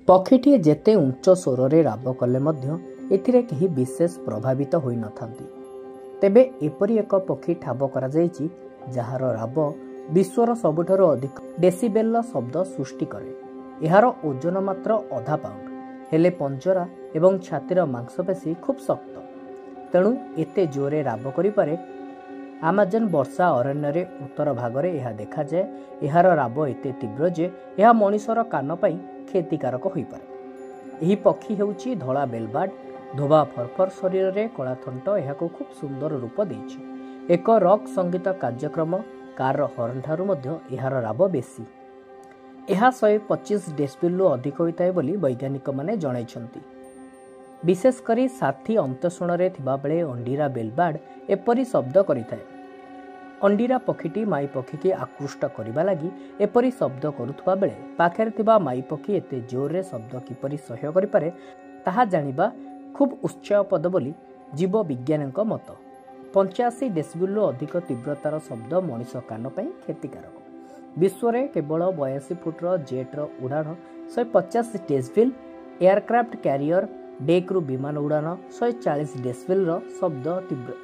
पक्षीटी जेते उच्च स्वर में राब कले एथिरे केही विशेष प्रभावित होई नथांती। तेबे एपरी एक पक्षी ठाब करा जायछि जार राब विश्वर सबुठारु अधिक डेसिबेल शब्द सृष्टि करे। एहार ओजन मात्र आधा पाउंड, हेले पंजरा एवं छातीर मांसपेशी खूब शक्त, तेणु एते जोरे राब करि पारे। आमाजन वर्षा अरण्य रे उत्तर भागरे यह देखा जाए। एहार राब एते तीव्र जे यह मनिषर कान पई क्षतिकारक होई पारे। एही पक्षी हेउछि धला बेलबार्ड। धोबा फरफर शरीर रे कला थंट एहाको खूब सुंदर रूप देछि। एक रॉक संगीत कार्यक्रम कार हॉर्न ठारू मध्य एहार राब बेसी। एहा 125 डेसिबेल अधिक होइताय बोली वैज्ञानिक माने जणाइछंती। विशेषकर साथी अंतशुण रे थिबा बेले अंडीरा बेलबार्ड एपरी शब्द करिथाय। अंडीरा पक्षीटी माई पक्षी की आकृष्ट करबा लागि एपरी शब्द करुथबा बेले पाखेर थिबा माई पक्षी एते जोर रे शब्द किपरि सहय करि पारे ताहा जानिबा खूब उत्साहपद बोली जीव विज्ञानक मत। 85 डेसिबेल अधिक तीव्रतार शब्द मनिष कान पई क्षतिकारक। विश्व में केवल 82 फुटर जेट्र उड़ाण 150 डेसिबेल, एयरक्राफ्ट क्यारियर डेक्रु विमान उड़ाण 140 डेसिबेल शब्द तीव्र